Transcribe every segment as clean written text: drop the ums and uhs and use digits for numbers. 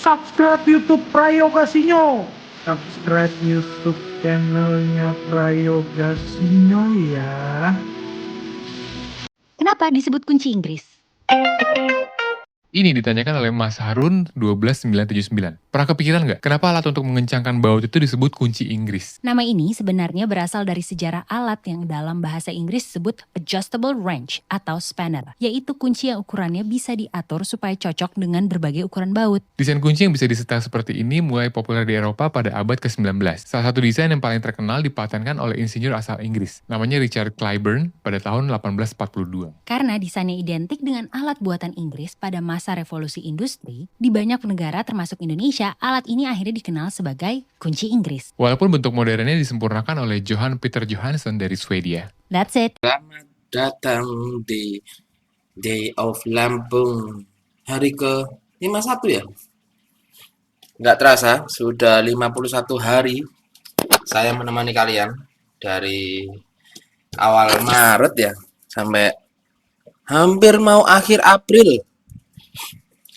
Subscribe YouTube Prayogasinyo. Subscribe YouTube channelnya Prayogasinyo ya. Kenapa disebut kunci Inggris? Ini ditanyakan oleh Mas Harun 12979. Pernah kepikiran nggak, kenapa alat untuk mengencangkan baut itu disebut kunci Inggris? Nama ini sebenarnya berasal dari sejarah alat yang dalam bahasa Inggris disebut adjustable wrench atau spanner, yaitu kunci yang ukurannya bisa diatur supaya cocok dengan berbagai ukuran baut. Desain kunci yang bisa disetel seperti ini mulai populer di Eropa pada abad ke-19. Salah satu desain yang paling terkenal dipatenkan oleh insinyur asal Inggris, namanya Richard Clyburn pada tahun 1842. Karena desainnya identik dengan alat buatan Inggris pada masa revolusi industri, di banyak negara termasuk Indonesia, alat ini akhirnya dikenal sebagai kunci Inggris. Walaupun bentuk modernnya disempurnakan oleh Johan Peter Johansson dari Swedia. That's it. Selamat datang di Day of Lampung. Hari ke-51 ya? Nggak terasa, sudah 51 hari saya menemani kalian. Dari awal Maret ya, sampai hampir mau akhir April.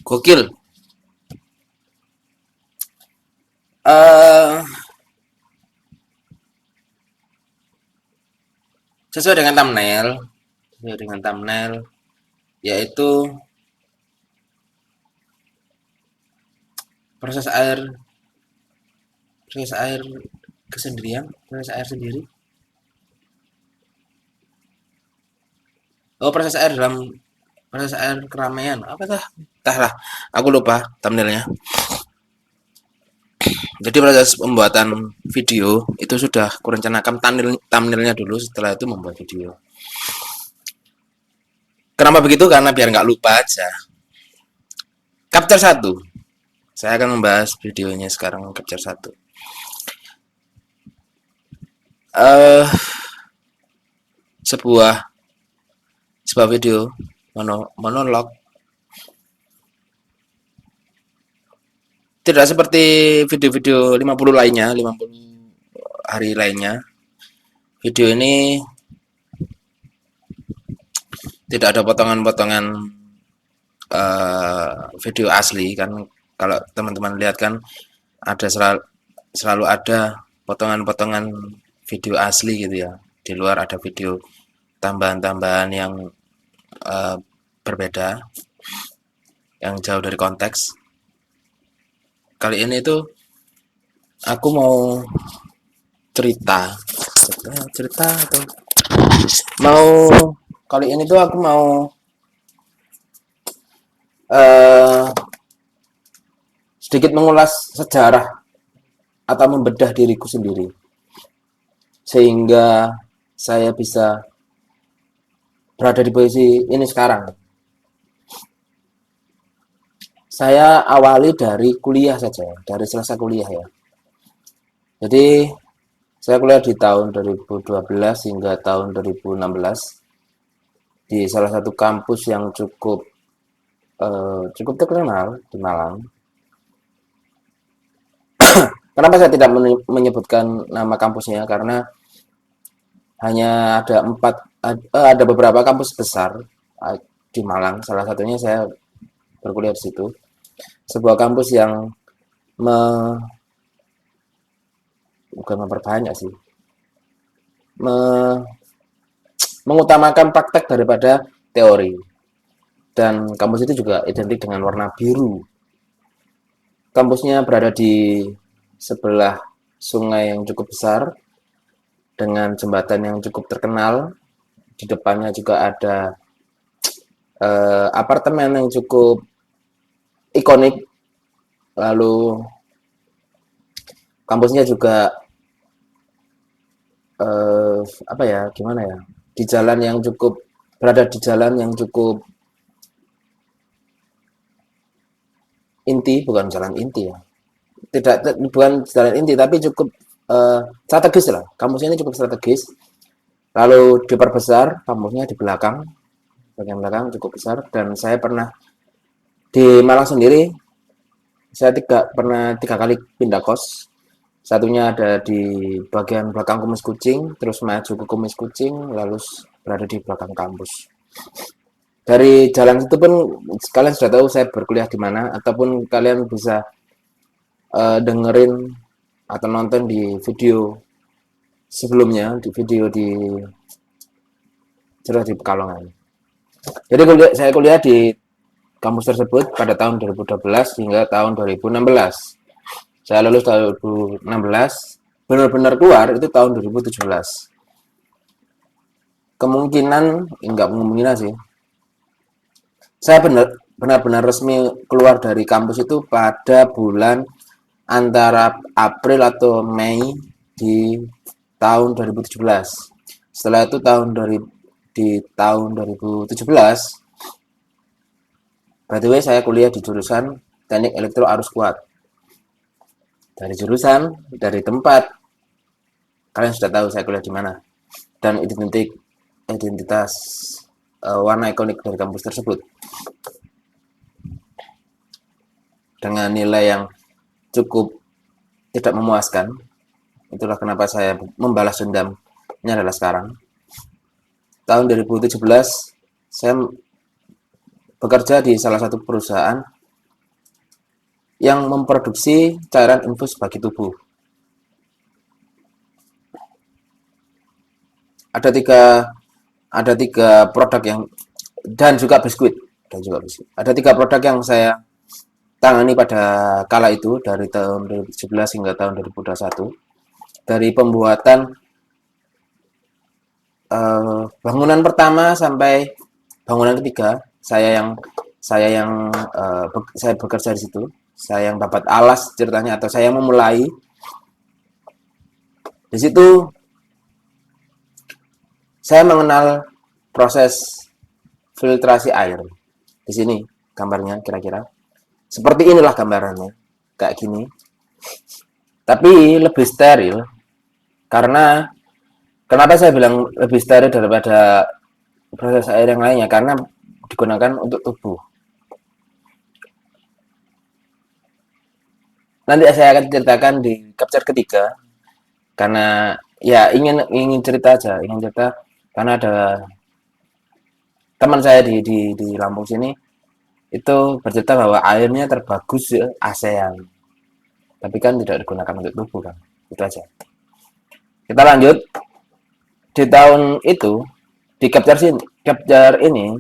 Gokil. Sesuai dengan thumbnail, yaitu proses air kesendirian, proses air sendiri. Oh, proses air keramaian. Apa tah? Entahlah, aku lupa thumbnailnya. Jadi proses pembuatan video itu sudah kurencanakan thumbnailnya dulu, setelah itu membuat video. Kenapa begitu? Karena biar nggak lupa aja. Chapter 1. Saya akan membahas videonya sekarang, chapter 1. Sebuah video monolog. Tidak seperti video-video 50 hari lainnya. Video ini tidak ada potongan-potongan video asli kan. Kalau teman-teman lihat kan ada selalu ada potongan-potongan video asli gitu ya. Di luar ada video tambahan-tambahan yang berbeda, yang jauh dari konteks. Kali ini tuh aku mau cerita atau kali ini tuh aku mau sedikit mengulas sejarah atau membedah diriku sendiri sehingga saya bisa berada di posisi ini sekarang. Saya awali dari kuliah saja, dari selesai kuliah ya. Jadi saya kuliah di tahun 2012 hingga tahun 2016 di salah satu kampus yang cukup terkenal di Malang. Kenapa saya tidak menyebutkan nama kampusnya? Karena hanya ada beberapa kampus besar di Malang. Salah satunya saya berkuliah di situ. Sebuah kampus yang bukan memperbanyak sih, mengutamakan praktek daripada teori. Dan kampus itu juga identik dengan warna biru. Kampusnya berada di sebelah sungai yang cukup besar dengan jembatan yang cukup terkenal. Di depannya juga ada apartemen yang cukup ikonik. Lalu kampusnya juga berada di jalan yang cukup inti, bukan jalan inti ya. Bukan jalan inti, tapi cukup strategis lah. Kampus ini cukup strategis. Lalu diperbesar kampusnya di belakang, bagian belakang cukup besar. Dan saya pernah di Malang sendiri, saya pernah 3 kali pindah kos. Satunya ada di bagian belakang Kumis Kucing, terus maju ke Kumis Kucing, lalu berada di belakang kampus. Dari jalan itu pun kalian sudah tahu saya berkuliah di mana, ataupun kalian bisa dengerin atau nonton di video sebelumnya, di video di cerah di Pekalongan. Jadi saya kuliah di kampus tersebut pada tahun 2012 hingga tahun 2016. Saya lulus tahun 2016, benar-benar keluar itu tahun 2017. Kemungkinan, enggak kemungkinan sih. Saya benar-benar resmi keluar dari kampus itu pada bulan antara April atau Mei di tahun 2017. Setelah itu di tahun 2017, by the way saya kuliah di jurusan Teknik Elektro Arus Kuat. Dari jurusan, dari tempat, kalian sudah tahu saya kuliah di mana. Dan identitas warna ikonik dari kampus tersebut. Dengan nilai yang cukup tidak memuaskan. Itulah kenapa saya membalas dendamnya adalah sekarang. Tahun 2017, saya bekerja di salah satu perusahaan yang memproduksi cairan infus bagi tubuh. Ada tiga produk yang dan juga biskuit. Ada tiga produk yang saya tangani pada kala itu dari tahun 2017 hingga tahun 2021. Dari pembuatan bangunan pertama sampai bangunan ketiga, saya bekerja di situ. Saya yang dapat alas ceritanya, atau saya yang memulai. Di situ saya mengenal proses filtrasi air. Di sini gambarnya kira-kira. Seperti inilah gambarannya. Kayak gini. Tapi lebih steril. Karena kenapa saya bilang lebih steril daripada proses air yang lainnya? Karena digunakan untuk tubuh. Nanti saya akan ceritakan di capture ketiga. Karena ya ingin cerita aja, karena ada teman saya di Lampung sini itu bercerita bahwa airnya terbagus ASEAN. Tapi kan tidak digunakan untuk tubuh kan. Itu aja. Kita lanjut. Di tahun itu, di capture ini,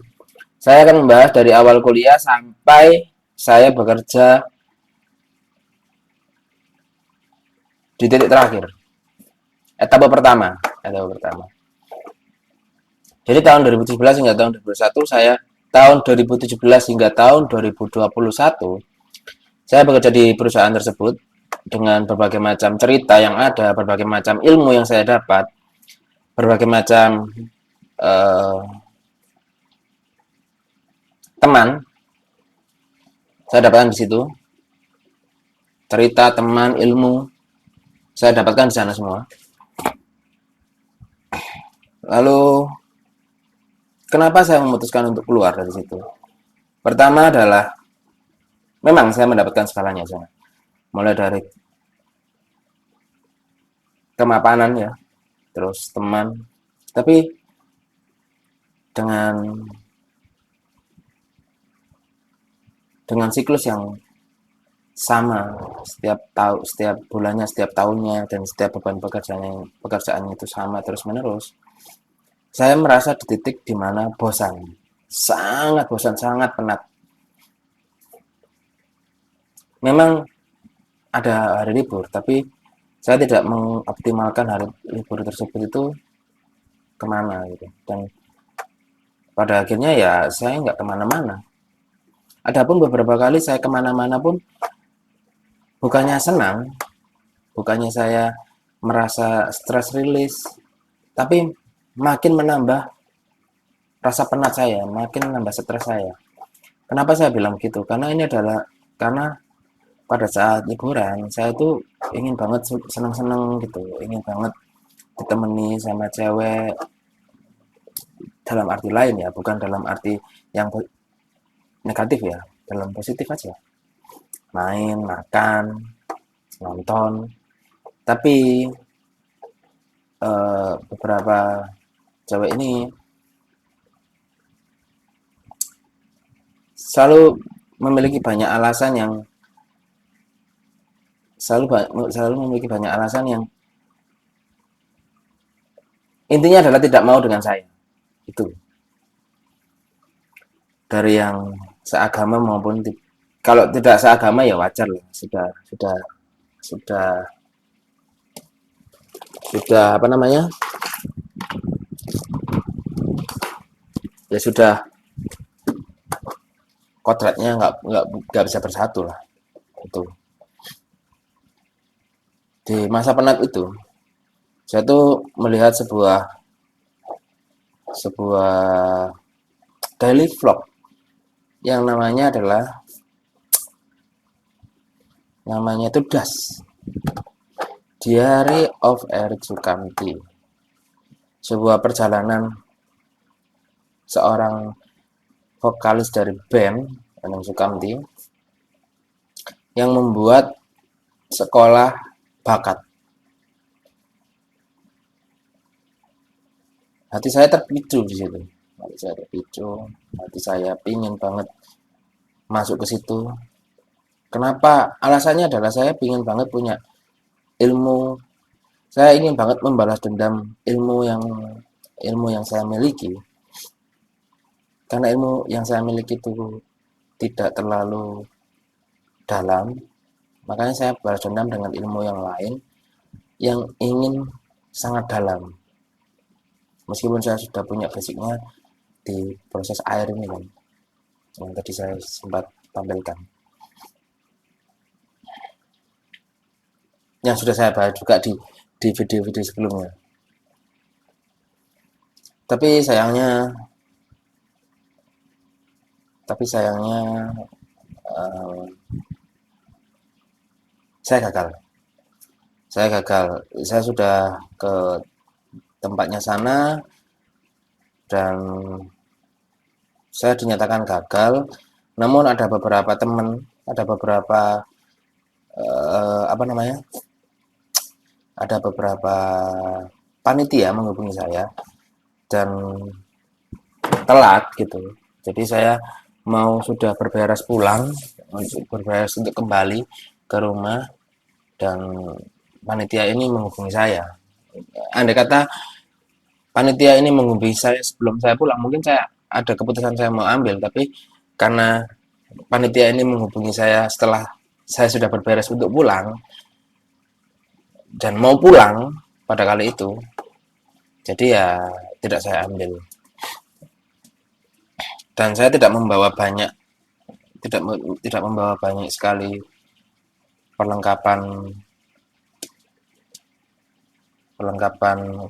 saya akan membahas dari awal kuliah sampai saya bekerja di titik terakhir. Etapa pertama. Jadi tahun 2017 hingga tahun 2021, tahun 2017 hingga tahun 2021, saya bekerja di perusahaan tersebut dengan berbagai macam cerita yang ada, berbagai macam ilmu yang saya dapat, berbagai macam teman saya dapatkan di situ. Cerita, teman, ilmu saya dapatkan di sana semua. Lalu kenapa saya memutuskan untuk keluar dari situ? Pertama adalah memang saya mendapatkan segalanya, mulai dari kemapanan ya, terus teman, tapi dengan siklus yang sama setiap bulannya, setiap tahunnya, dan setiap beban pekerjaannya itu sama terus menerus. Saya merasa di titik di mana bosan, sangat bosan, sangat penat. Memang ada hari libur, tapi saya tidak mengoptimalkan hari libur tersebut itu kemana gitu. Dan pada akhirnya ya saya nggak kemana-mana. Adapun beberapa kali saya kemana-mana pun bukannya senang, bukannya saya merasa stress release, tapi makin menambah rasa penat saya, makin menambah stres saya. Kenapa saya bilang gitu? Karena pada saat liburan saya tuh ingin banget senang-senang gitu, ingin banget ditemani sama cewek, dalam arti lain ya, bukan dalam arti yang negatif ya, dalam positif aja. Main, makan, nonton. Tapi beberapa cewek ini selalu memiliki banyak alasan yang selalu memiliki banyak alasan yang intinya adalah tidak mau dengan saya. Itu dari yang seagama maupun kalau tidak seagama ya wajar lah, sudah apa namanya, ya sudah kodratnya nggak bisa bersatu lah. Itu di masa penat itu saya tuh melihat sebuah daily vlog yang namanya itu Diary of Eric Sukamti, sebuah perjalanan seorang vokalis dari band Eric Sukamti yang membuat sekolah bakat. Hati saya terpicu di situ. Hati saya pingin banget masuk ke situ. Kenapa? Alasannya adalah saya pingin banget punya ilmu. Saya ingin banget membalas dendam ilmu yang saya miliki. Karena ilmu yang saya miliki itu tidak terlalu dalam, makanya saya balas dendam dengan ilmu yang lain yang ingin sangat dalam. Meskipun saya sudah punya basicnya di proses air ini kan, yang tadi saya sempat tampilkan, yang sudah saya bahas juga di video-video sebelumnya. Tapi sayangnya saya gagal. Saya sudah ke tempatnya sana dan saya dinyatakan gagal. Namun ada beberapa teman, ada beberapa panitia menghubungi saya dan telat gitu. Jadi saya sudah berberes untuk kembali ke rumah dan panitia ini menghubungi saya. Andai kata panitia ini menghubungi saya sebelum saya pulang, mungkin saya ada keputusan saya mau ambil, tapi karena panitia ini menghubungi saya setelah saya sudah berberes untuk pulang dan mau pulang pada kali itu, jadi ya tidak saya ambil. Dan saya tidak membawa banyak sekali perlengkapan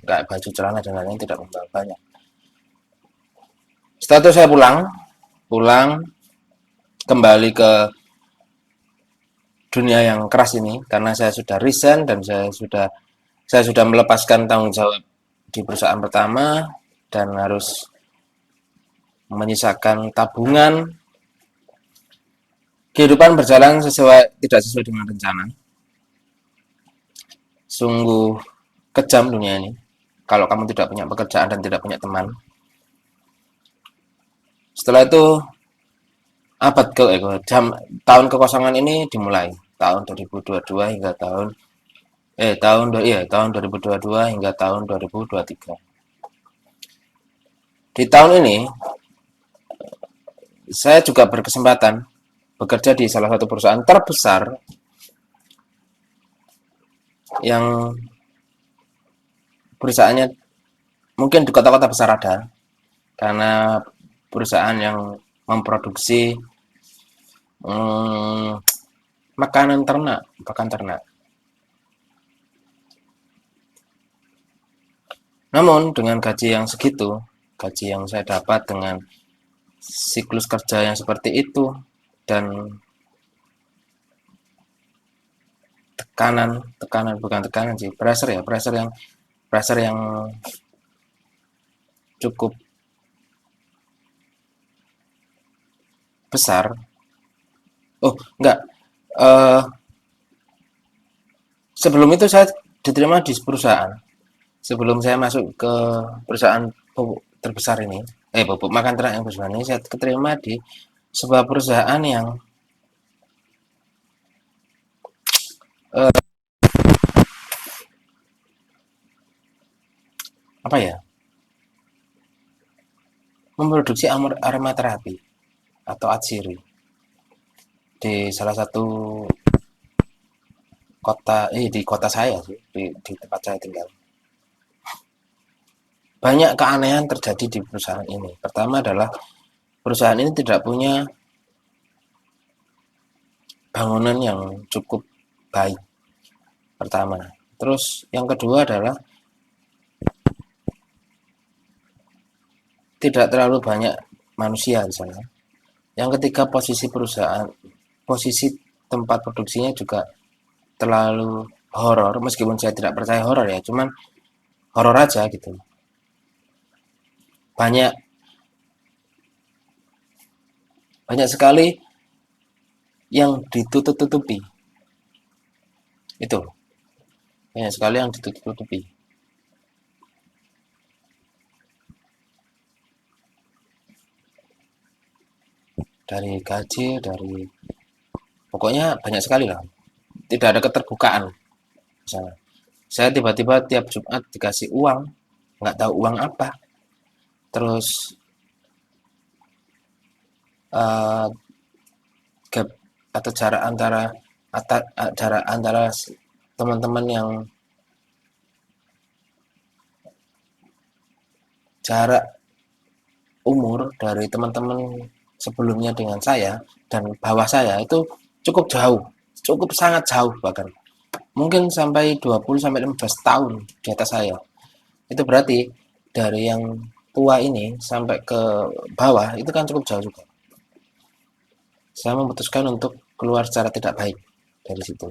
kayak baju, celana dan lain-lain, tidak membawa banyak. Setelah itu saya pulang kembali ke dunia yang keras ini karena saya sudah resign dan saya sudah melepaskan tanggung jawab di perusahaan pertama dan harus menyisakan tabungan. Kehidupan berjalan tidak sesuai dengan rencana. Sungguh kejam dunia ini kalau kamu tidak punya pekerjaan dan tidak punya teman. Setelah itu tahun kekosongan ini dimulai tahun 2022 hingga tahun 2022 hingga tahun 2023. Di tahun ini saya juga berkesempatan bekerja di salah satu perusahaan terbesar yang perusahaannya mungkin di kota-kota besar ada, karena perusahaan yang memproduksi pakan ternak. Namun dengan gaji yang segitu, gaji yang saya dapat dengan siklus kerja yang seperti itu dan pressure yang cukup besar. Sebelum itu saya diterima di perusahaan. Sebelum saya masuk ke perusahaan pupuk terbesar ini, pupuk makan ternak yang besar ini, saya keterima di sebuah perusahaan yang apa ya, memproduksi aromaterapi atau atsiri di salah satu di kota saya sih, di tempat saya tinggal. Banyak keanehan terjadi di perusahaan ini. Pertama adalah perusahaan ini tidak punya bangunan yang cukup baik. Pertama. Terus yang kedua adalah tidak terlalu banyak manusia di sana. Yang ketiga, posisi tempat produksinya juga terlalu horor, meskipun saya tidak percaya horor ya, cuman horor aja gitu. Banyak sekali yang ditutup-tutupi. Itu. Banyak sekali yang ditutup-tutupi. Dari gaji, pokoknya banyak sekali lah. Tidak ada keterbukaan. Misalnya, saya tiba-tiba tiap Jumat dikasih uang, nggak tahu uang apa. Terus gap atau jarak antara teman-teman yang jarak umur dari teman-teman sebelumnya dengan saya dan bawah saya itu cukup jauh, cukup sangat jauh bahkan. Mungkin sampai 20 sampai 15 tahun di atas saya. Itu berarti dari yang tua ini sampai ke bawah itu kan cukup jauh juga. Saya memutuskan untuk keluar secara tidak baik dari situ.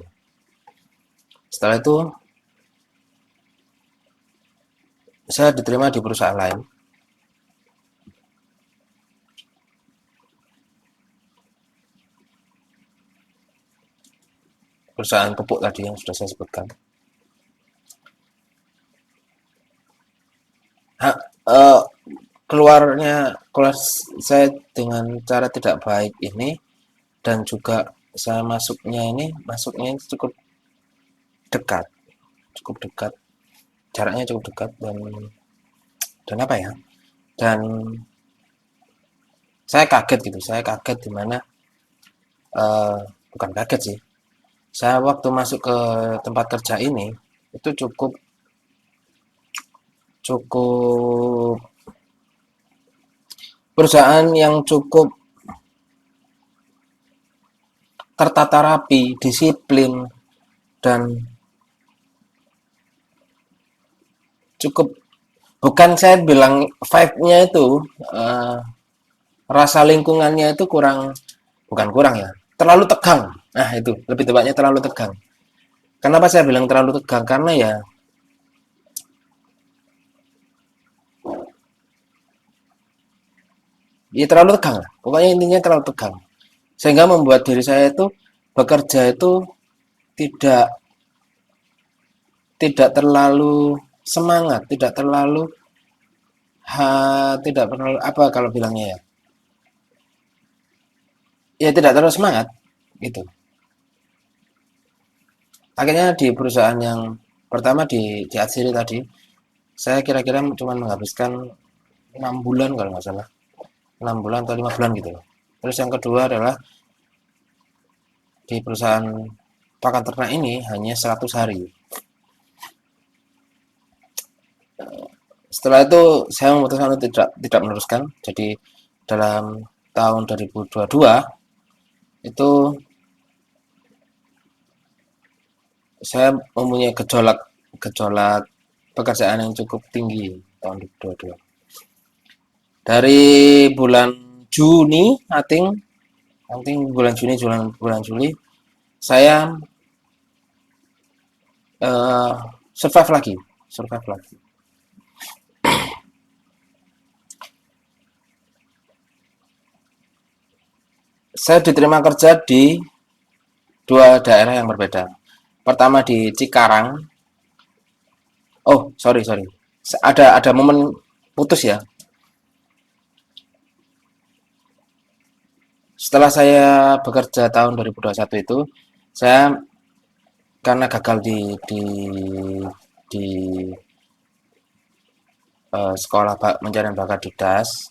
Setelah itu saya diterima di perusahaan lain. Perusahaan pupuk tadi yang sudah saya sebutkan. Keluar saya dengan cara tidak baik ini, dan juga saya masuknya cukup dekat, jaraknya cukup dekat, dan apa ya, dan saya kaget gitu, di mana bukan kaget sih, saya waktu masuk ke tempat kerja ini itu cukup perusahaan yang cukup tertata rapi, disiplin, dan cukup, bukan saya bilang vibe-nya itu, rasa lingkungannya itu bukan kurang ya, terlalu tegang. Nah itu, lebih tepatnya terlalu tegang. Kenapa saya bilang terlalu tegang? Karena ya terlalu tegang lah. Pokoknya intinya terlalu tegang. Sehingga membuat diri saya itu bekerja itu tidak terlalu semangat, tidak terlalu apa kalau bilangnya ya. Ya tidak terlalu semangat gitu. Akhirnya di perusahaan yang pertama di Atsiri tadi, saya kira-kira cuma menghabiskan 6 bulan kalau nggak salah. 6 bulan atau 5 bulan gitu loh. Terus yang kedua adalah di perusahaan pakan ternak ini hanya 100 hari. Setelah itu saya memutuskan untuk tidak meneruskan. Jadi dalam tahun 2022 itu saya mempunyai gejolak pekerjaan yang cukup tinggi tahun 2022. Dari bulan Juni, I think bulan Juli, saya survive lagi. Saya diterima kerja di 2 daerah yang berbeda. Pertama di Cikarang. Oh, sorry. Ada momen putus ya. Setelah saya bekerja tahun 2021 itu, saya karena gagal di sekolah pencarian bakat di DAS,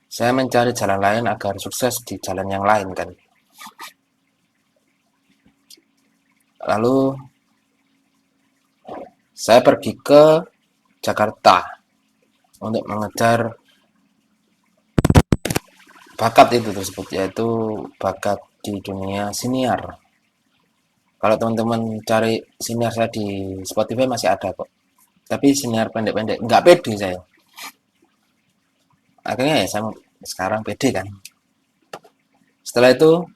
saya mencari jalan lain agar sukses di jalan yang lain kan. Lalu saya pergi ke Jakarta untuk mengejar bakat itu tersebut, yaitu bakat di dunia siniar. Kalau teman-teman cari siniar saya di Spotify masih ada kok. Tapi siniar pendek-pendek, nggak pede saya. Akhirnya ya saya sekarang pede kan. Setelah itu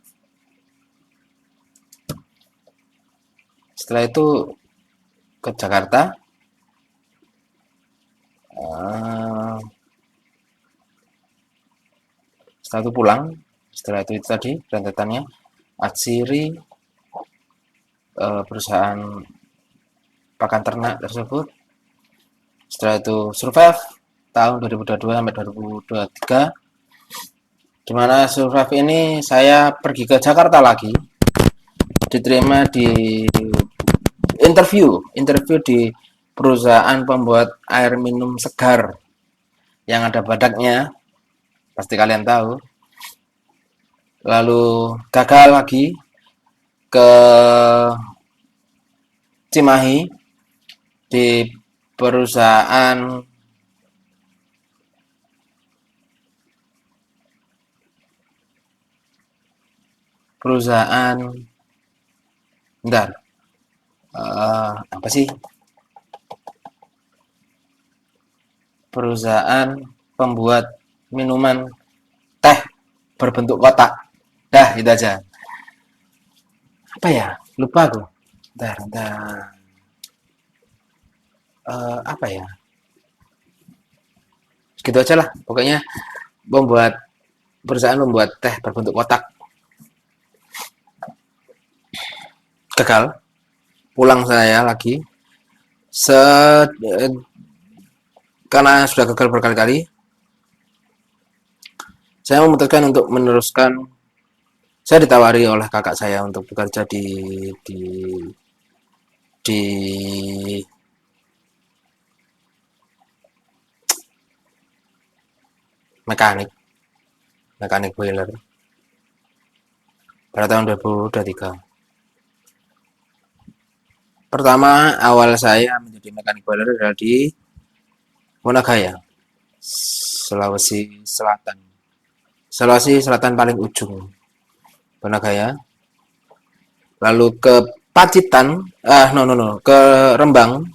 ke Jakarta. eh, Setelah itu pulang. Setelah itu tadi rentetannya akhiri perusahaan pakan ternak tersebut. Setelah itu survive tahun 2022 sampai 2023. Di mana survive ini saya pergi ke Jakarta lagi, diterima di interview di perusahaan pembuat air minum segar yang ada badaknya, pasti kalian tahu. Lalu gagal lagi ke Cimahi di perusahaan bentar, apa sih, perusahaan pembuat minuman teh berbentuk kotak. Dah itu aja. Apa ya, lupa aku. Bentar. Apa ya, gitu aja lah pokoknya, perusahaan membuat teh berbentuk kotak. Gagal, pulang saya lagi karena sudah gagal berkali-kali. Saya memutuskan untuk meneruskan. Saya ditawari oleh kakak saya untuk bekerja di mekanik boiler pada tahun 2023. Pertama awal saya menjadi mekanik boiler adalah di Wonogaya, Sulawesi Selatan paling ujung Wonogaya. Lalu ke Pacitan, ke Rembang.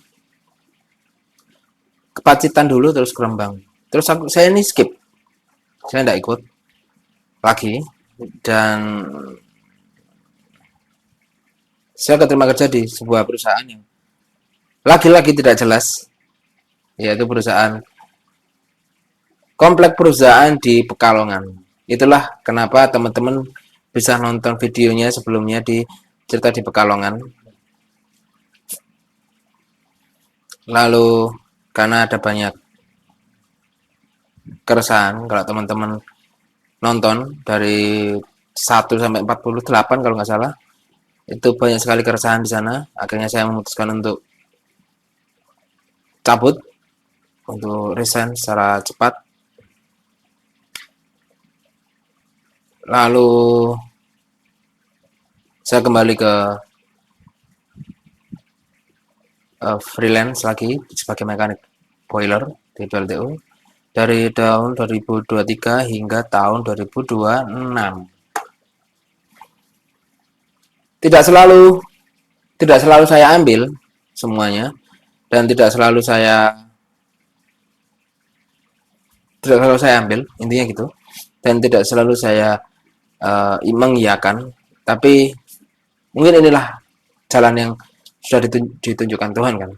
Ke Pacitan dulu terus ke Rembang. Terus saya ini skip. Saya tidak ikut lagi dan saya keterima kerja di sebuah perusahaan yang lagi-lagi tidak jelas, yaitu komplek perusahaan di Pekalongan. Itulah kenapa teman-teman bisa nonton videonya sebelumnya di cerita di Pekalongan. Lalu karena ada banyak keresahan, kalau teman-teman nonton dari 1 sampai 48 kalau nggak salah, itu banyak sekali keresahan di sana. Akhirnya saya memutuskan untuk cabut, untuk resign secara cepat. Lalu saya kembali ke freelance lagi sebagai mekanik boiler di PLTU dari tahun 2023 hingga tahun 2026. Tidak selalu saya ambil semuanya, dan tidak selalu saya ambil, intinya gitu. Dan tidak selalu saya mengiyakan, tapi mungkin inilah jalan yang sudah ditunjukkan Tuhan kan.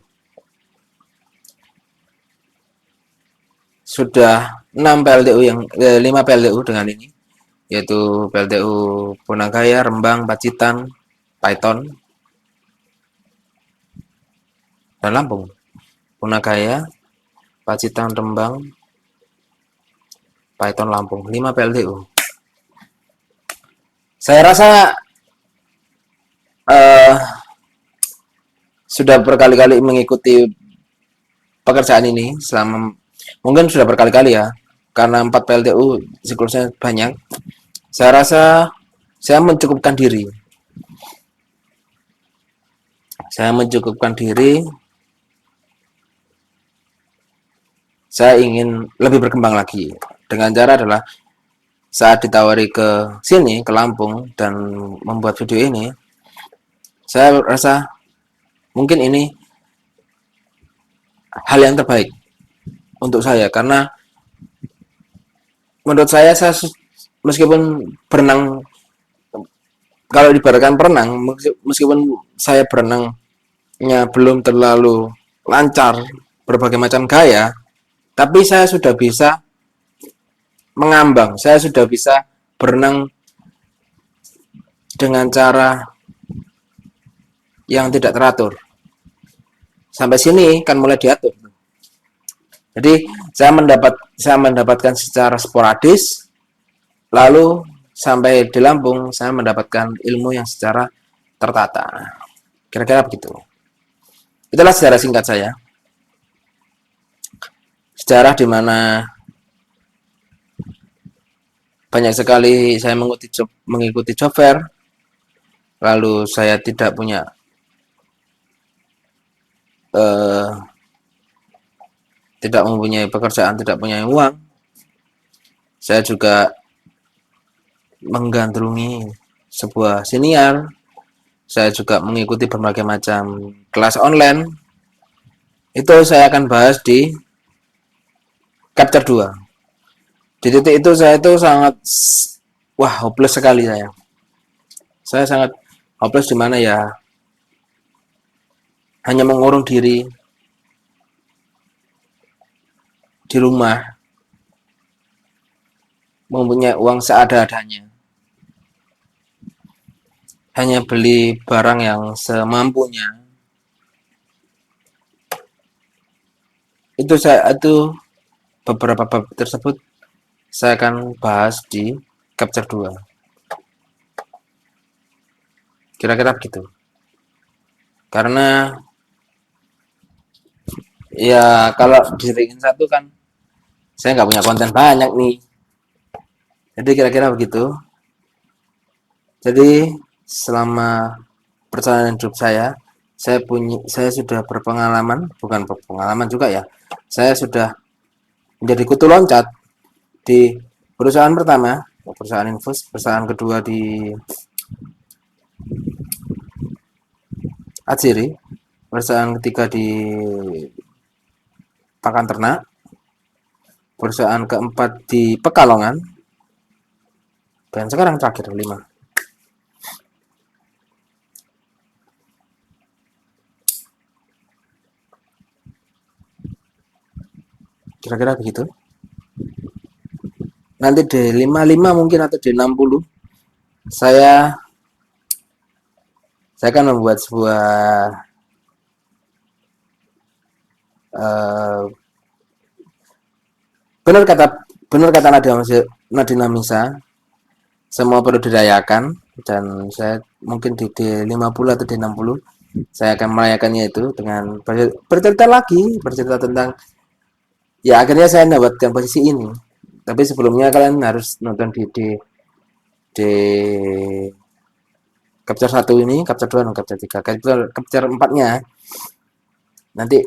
Sudah 5 PLTU dengan ini, yaitu PLTU Wonogaya, Rembang, Pacitan, Paiton, dan Lampung. Wonogaya, Pacitan, Rembang, Paiton, Lampung, 5 PLTU. Saya rasa eh, sudah berkali-kali mengikuti pekerjaan ini selama mungkin sudah berkali-kali ya, karena 4 PLTU siklusnya banyak. Saya rasa saya mencukupkan diri. Saya mencukupkan diri. Saya ingin lebih berkembang lagi. Dengan cara adalah saat ditawari ke sini, ke Lampung, dan membuat video ini, saya rasa mungkin ini hal yang terbaik untuk saya, karena menurut saya meskipun berenang, kalau diibaratkan berenang, meskipun saya berenangnya belum terlalu lancar berbagai macam gaya, tapi saya sudah bisa mengambang, saya sudah bisa berenang dengan cara yang tidak teratur. Sampai sini kan mulai diatur. Jadi saya mendapatkan secara sporadis, lalu sampai di Lampung saya mendapatkan ilmu yang secara tertata. Kira-kira begitu. Itulah sejarah singkat saya. Sejarah di mana banyak sekali saya mengikuti job fair, lalu saya tidak punya tidak mempunyai pekerjaan, tidak punya uang. Saya juga menggandrungi sebuah siniar. Saya juga mengikuti berbagai macam kelas online. Itu saya akan bahas di chapter 2. Di titik itu saya itu sangat hopeless sekali saya. Saya sangat hopeless di mana ya hanya mengurung diri di rumah, mempunyai uang seada-adanya, hanya beli barang yang semampunya. Itu beberapa bab tersebut saya akan bahas di chapter 2. Kira-kira begitu. Karena ya kalau diserikin satu kan saya nggak punya konten banyak nih. Jadi kira-kira begitu. Jadi selama perjalanan hidup saya sudah bukan berpengalaman juga ya. Saya sudah menjadi kutu loncat di perusahaan pertama, perusahaan infus, perusahaan kedua di Atsiri, perusahaan ketiga di Pakan Ternak, perusahaan keempat di Pekalongan, dan sekarang terakhir 5. Kira-kira begitu. Nanti di 55 mungkin atau di 60 saya akan membuat sebuah benar kata Nadina Misa, semua perlu dirayakan, dan saya mungkin di 50 atau di 60 saya akan merayakannya itu dengan bercerita tentang ya akhirnya saya mendapatkan posisi ini. Tapi sebelumnya kalian harus nonton di chapter 1 ini, chapter 2 dan chapter 3. Chapter 4-nya nanti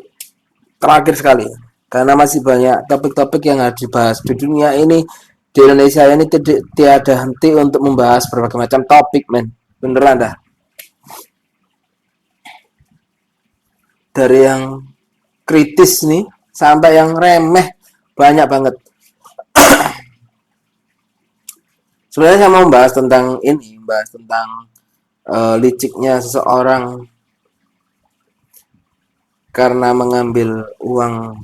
terakhir sekali. Karena masih banyak topik-topik yang harus dibahas di dunia ini. Di Indonesia ini tiada henti untuk membahas berbagai macam topik, men. Beneran dah. Dari yang kritis nih sampai yang remeh, banyak banget. Sebenarnya saya mau membahas tentang liciknya seseorang karena mengambil uang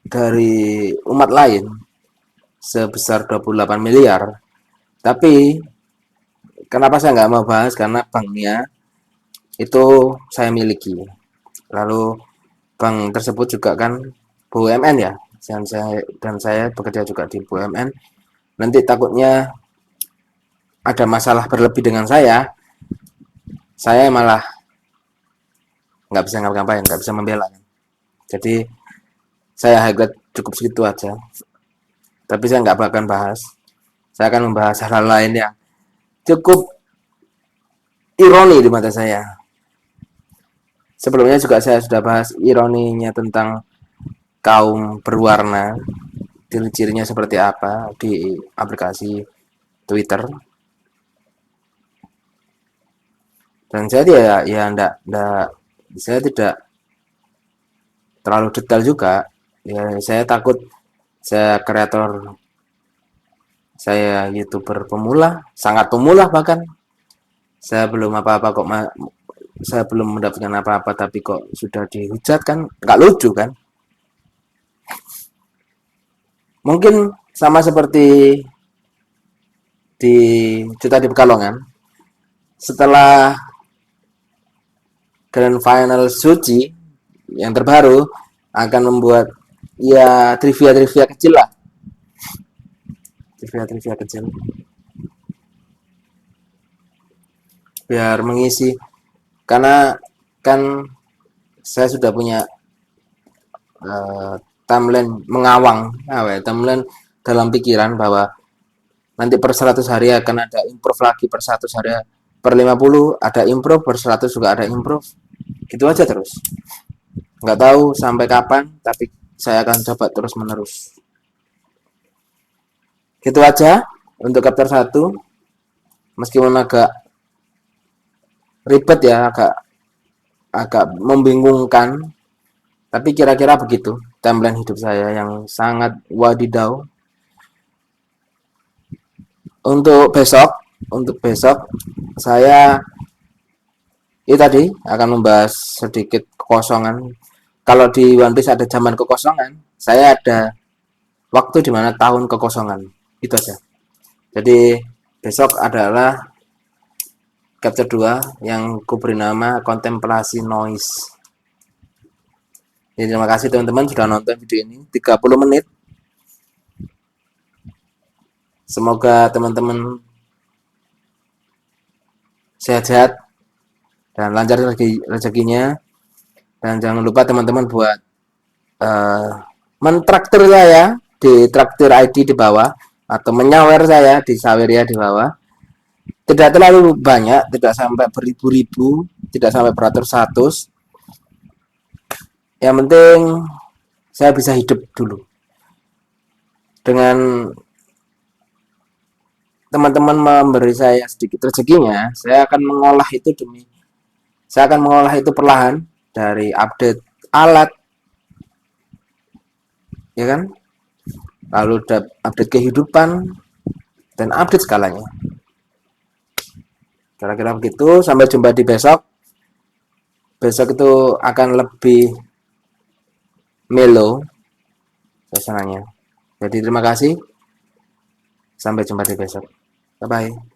dari umat lain sebesar 28 miliar. Tapi kenapa saya nggak mau bahas? Karena banknya itu saya miliki. Lalu bank tersebut juga kan BUMN ya. Dan saya bekerja juga di BUMN. nanti takutnya ada masalah berlebih dengan saya malah nggak bisa ngapa-ngapain, nggak bisa membela. Jadi saya highlight cukup segitu aja. Tapi saya nggak akan bahas. Saya akan membahas hal lain yang cukup ironi di mata saya. Sebelumnya juga saya sudah bahas ironinya tentang kaum berwarna, ciri-cirinya seperti apa di aplikasi Twitter. Dan saya saya tidak terlalu detail juga. Ya, saya takut saya kreator, saya YouTuber pemula, sangat pemula bahkan. Saya belum apa-apa kok, saya belum mendapatkan apa-apa tapi kok sudah dihujat, kan nggak lucu kan. Mungkin sama seperti di Cerita di Pekalongan, setelah Grand Final Suci yang terbaru akan membuat ya trivia kecil lah, trivia kecil biar mengisi, karena kan saya sudah punya timeline mengawang, timeline dalam pikiran bahwa nanti per 100 hari akan ada improve lagi, per 100 hari, per 50 ada improve, per 100 juga ada improve, gitu aja terus. Nggak tahu sampai kapan, tapi saya akan coba terus menerus. Gitu aja untuk chapter 1. Meskipun agak ribet ya, agak membingungkan, tapi kira-kira begitu timeline hidup saya yang sangat wadidaw. Untuk besok saya tadi akan membahas sedikit kekosongan. Kalau di One Piece ada zaman kekosongan, saya ada waktu di mana tahun kekosongan. Itu aja. Jadi besok adalah chapter 2 yang kuberi nama kontemplasi noise. Jadi terima kasih teman-teman sudah nonton video ini 30 menit. Semoga teman-teman sehat-sehat dan lancar rezekinya. Dan jangan lupa teman-teman buat mentraktir saya di traktir ID di bawah, atau menyawer saya di saweria di bawah. Tidak terlalu banyak, tidak sampai beribu-ribu, tidak sampai beratus-ratus. Yang penting saya bisa hidup dulu. Dengan teman-teman memberi saya sedikit rezekinya, saya akan mengolah itu perlahan dari update alat, ya kan, lalu update kehidupan dan update skalanya. Kira-kira begitu. Sampai jumpa di besok itu akan lebih mellow suasananya. Jadi terima kasih, sampai jumpa di besok, bye bye.